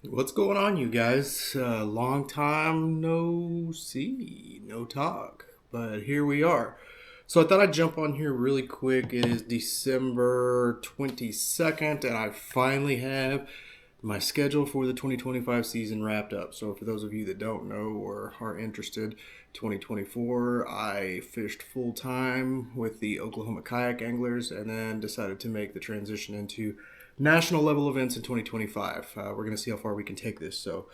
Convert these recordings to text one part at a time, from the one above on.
What's going on, you guys? Long time no see, no talk, but here we are. So I thought I'd jump on here really quick. It is December 22nd, and I finally have my schedule for the 2025 season wrapped up. So for those of you that don't know or are interested, 2024, I fished full time with the Oklahoma kayak anglers and then decided to make the transition into national level events in 2025. We're going to see how far we can take this. So,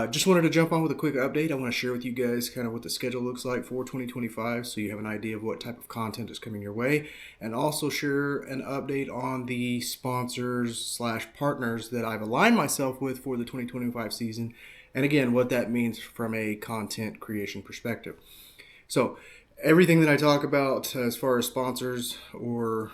just wanted to jump on with a quick update. I want to share with you guys kind of what the schedule looks like for 2025 so you have an idea of what type of content is coming your way, and also share an update on the sponsors slash partners that I've aligned myself with for the 2025 season, and again, what that means from a content creation perspective. So, everything that I talk about as far as sponsors or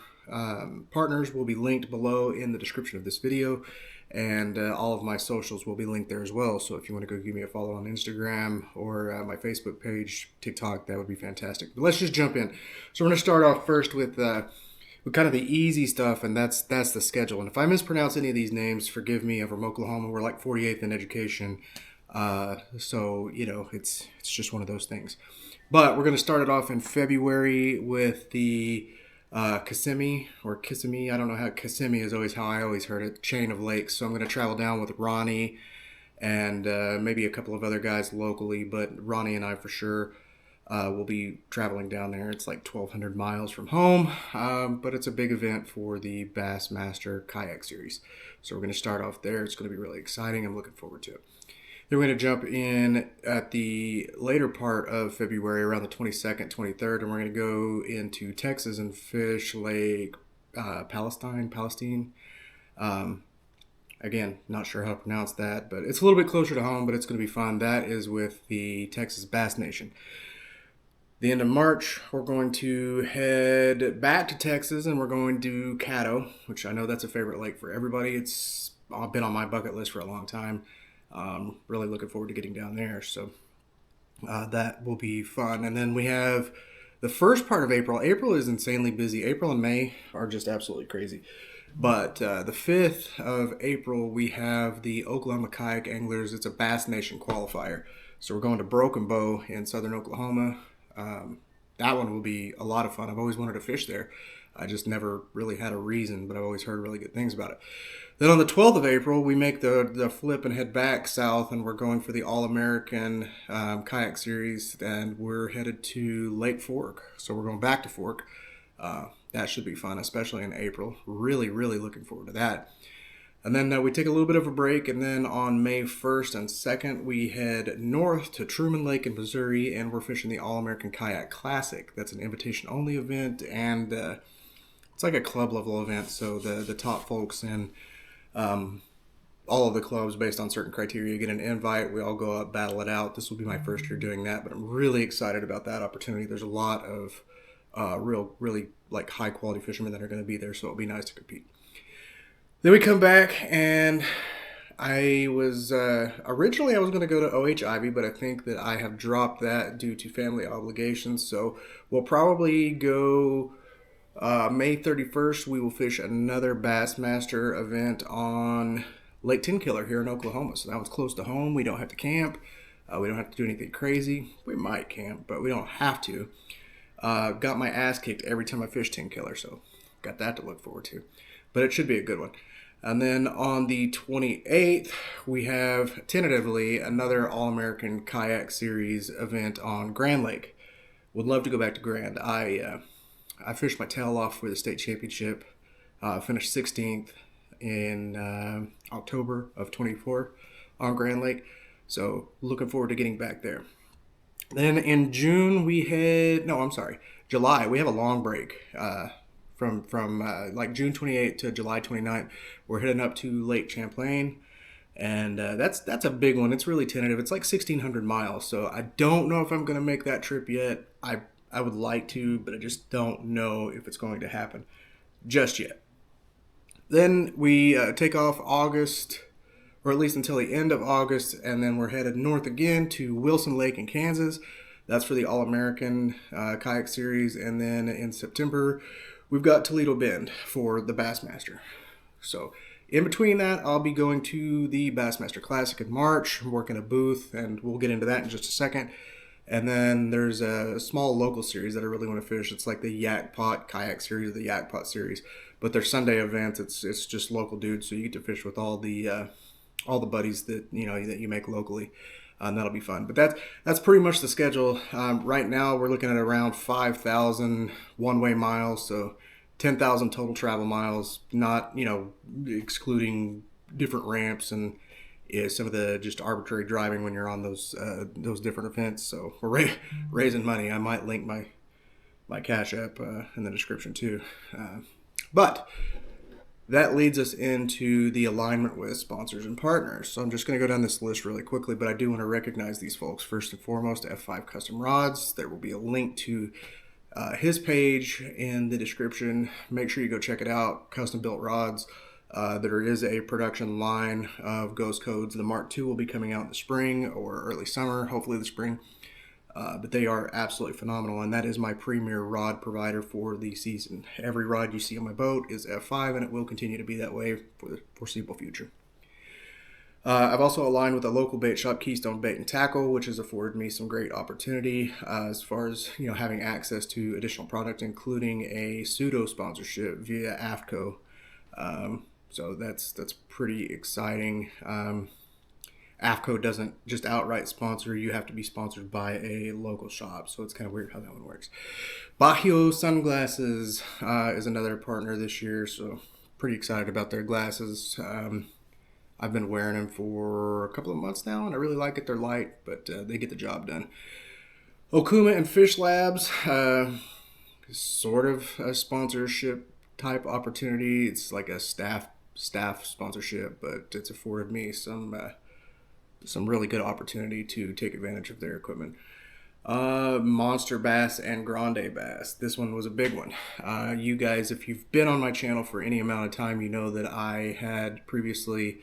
partners will be linked below in the description of this video, and all of my socials will be linked there as well. So if you want to go give me a follow on Instagram or my Facebook page, TikTok, that would be fantastic. But let's just jump in. So we're going to start off first with kind of the easy stuff, and that's the schedule. And if I mispronounce any of these names, forgive me. I'm from Oklahoma. We're like 48th in education, so it's just one of those things. But we're going to start it off in February with the Kissimmee or Kissimmee. I don't know how Kissimmee is always how I always heard it. Chain of lakes. So I'm going to travel down with Ronnie and maybe a couple of other guys locally, but Ronnie and I for sure will be traveling down there. It's like 1,200 miles from home, but it's a big event for the Bassmaster Kayak Series. So we're going to start off there. It's going to be really exciting. I'm looking forward to it. Then we're going to jump in at the later part of February, around the 22nd, 23rd, and we're going to go into Texas and fish Lake Palestine. Again, not sure how to pronounce that, but it's a little bit closer to home, but it's going to be fun. That is with the Texas Bass Nation. The end of March, we're going to head back to Texas, and we're going to Caddo, which I know that's a favorite lake for everybody. It's been on my bucket list for a long time. Really looking forward to getting down there. So that will be fun. And then we have the first part of April. April is insanely busy. April and May are just absolutely crazy. But the 5th of April, we have the Oklahoma Kayak Anglers. It's a Bass Nation qualifier. So we're going to Broken Bow in southern Oklahoma. That one will be a lot of fun. I've always wanted to fish there. I just never really had a reason, but I've always heard really good things about it. Then on the 12th of April, we make the flip and head back south, and we're going for the All-American Kayak Series, and we're headed to Lake Fork. So we're going back to Fork. That should be fun, especially in April. Really, really looking forward to that. And then we take a little bit of a break, and then on May 1st and 2nd, we head north to Truman Lake in Missouri, and we're fishing the All-American Kayak Classic. That's an invitation-only event, and it's like a club-level event, so the top folks in all of the clubs, based on certain criteria, get an invite. We all go up, battle it out. This will be my first year doing that, but I'm really excited about that opportunity. There's a lot of really like high-quality fishermen that are going to be there, so it'll be nice to compete. Then we come back, and I was originally I was going to go to OH Ivy, but I think that I have dropped that due to family obligations. So we'll probably go May 31st. We will fish another Bassmaster event on Lake Tenkiller here in Oklahoma. So that one's close to home. We don't have to camp. We don't have to do anything crazy. We might camp, but we don't have to. Got my ass kicked every time I fish Tenkiller, so got that to look forward to. But it should be a good one. And then on the 28th, we have tentatively another All-American Kayak Series event on Grand Lake. Would love to go back to Grand. I fished my tail off for the state championship. Finished 16th in October of 24 on Grand Lake. So looking forward to getting back there. Then in June July. We have a long break. From like June 28th to July 29th, we're heading up to Lake Champlain, and that's a big one. It's really tentative. It's like 1,600 miles, so I don't know if I'm going to make that trip yet. I would like to, but I just don't know if it's going to happen just yet. Then we take off August, or at least until the end of August, and then we're headed north again to Wilson Lake in Kansas. That's for the All-American Kayak Series, and then in September, we've got Toledo Bend for the Bassmaster. So In between that, I'll be going to the Bassmaster Classic in March. I'm working a booth, and we'll get into that in just a second. And then there's a small local series that I really want to fish. It's like the Yak Pot Kayak series, the Yak Pot series. But they're Sunday events. It's just local dudes, so you get to fish with all the buddies that that you make locally. And that'll be fun. But that's pretty much the schedule. Right now, we're looking at around 5,000 one-way miles, so 10,000 total travel miles, not excluding different ramps and some of the just arbitrary driving when you're on those different events. So we're raising money. I might link my Cash App in the description too. But that leads us into the alignment with sponsors and partners. So I'm just going to go down this list really quickly, but I do want to recognize these folks. First and foremost, F5 Custom Rods. There will be a link to his page in the description. Make sure you go check it out. Custom built rods. There is a production line of Ghost Codes. The Mark II will be coming out in the spring or early summer, hopefully the spring. But they are absolutely phenomenal, and that is my premier rod provider for the season. Every rod you see on my boat is F5, and it will continue to be that way for the foreseeable future. I've also aligned with a local bait shop, Keystone Bait and Tackle, which has afforded me some great opportunity as far as having access to additional product, including a pseudo sponsorship via AFTCO. So that's pretty exciting. AFTCO doesn't just outright sponsor. You have to be sponsored by a local shop, so it's kind of weird how that one works. Bahio Sunglasses is another partner this year, so pretty excited about their glasses. I've been wearing them for a couple of months now, and I really like it. They're light, but they get the job done. Okuma and Fish Labs, sort of a sponsorship type opportunity. It's like a staff sponsorship, but it's afforded me some really good opportunity to take advantage of their equipment. Monster Bass and Grande Bass. This one was a big one. You guys, if you've been on my channel for any amount of time, you know that I had previously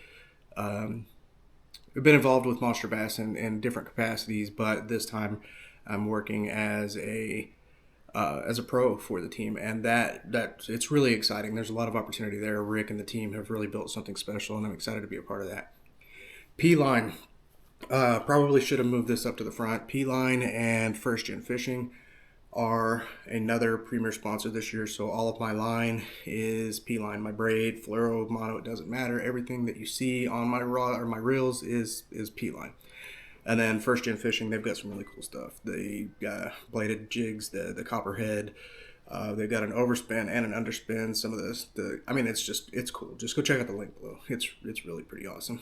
been involved with Monster Bass in different capacities, but this time I'm working as a pro for the team, and that it's really exciting. There's a lot of opportunity there. Rick and the team have really built something special, and I'm excited to be a part of that. P-Line. Probably should have moved this up to the front. P-Line and First Gen Fishing are another premier sponsor this year, so all of my line is P-Line. My braid, fluoro, mono, it doesn't matter. Everything that you see on my rod or my reels is P-Line. And then First Gen Fishing, they've got some really cool stuff. They got bladed jigs, the copperhead. They've got an overspin and an underspin. Some of this, it's cool. Just go check out the link below. It's really pretty awesome.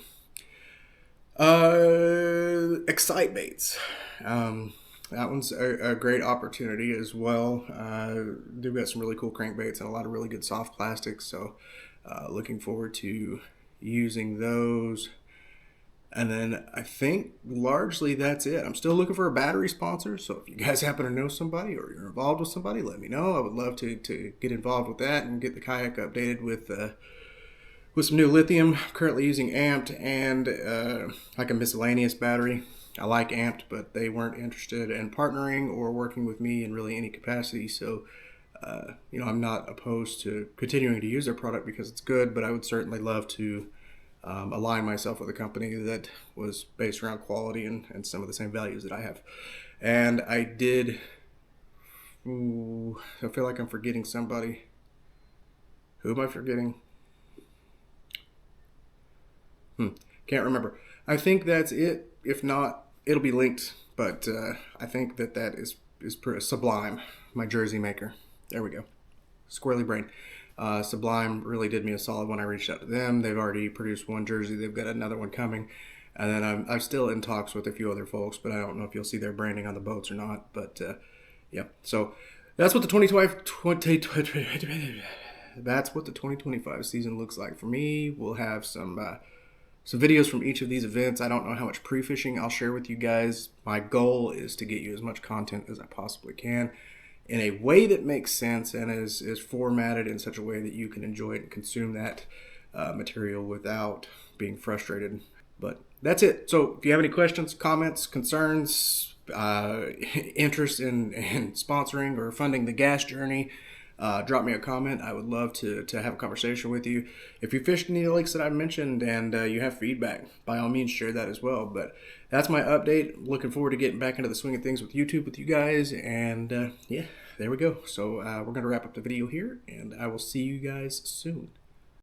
Excite Baits. That one's a great opportunity as well. They've got some really cool crankbaits and a lot of really good soft plastics. So looking forward to using those. And then I think largely that's it. I'm still looking for a battery sponsor. So if you guys happen to know somebody or you're involved with somebody, let me know. I would love to get involved with that and get the kayak updated with some new lithium. I'm currently using Amped and like a miscellaneous battery. I like Amped, but they weren't interested in partnering or working with me in really any capacity. So, I'm not opposed to continuing to use their product because it's good, but I would certainly love to align myself with a company that was based around quality and some of the same values that I have. And I did, I feel like I'm forgetting somebody. Who am I forgetting? Can't remember. I think that's it. If not, it'll be linked. But I think that is pretty Sublime, my jersey maker. There we go. Squirrely brain. Sublime really did me a solid when I reached out to them. They've already produced one jersey. They've got another one coming. And then I'm still in talks with a few other folks, but I don't know if you'll see their branding on the boats or not. But yeah, so that's what the 2025 season looks like for me. We'll have some videos from each of these events. I don't know how much pre-fishing I'll share with you guys. My goal is to get you as much content as I possibly can in a way that makes sense and is formatted in such a way that you can enjoy it and consume that material without being frustrated. But that's it. So if you have any questions, comments, concerns, interest in sponsoring or funding the gas journey, drop me a comment. I would love to have a conversation with you. If you fished any of the lakes that I mentioned and you have feedback, by all means share that as well. But that's my update. Looking forward to getting back into the swing of things with YouTube with you guys. And yeah, there we go. So we're going to wrap up the video here, and I will see you guys soon.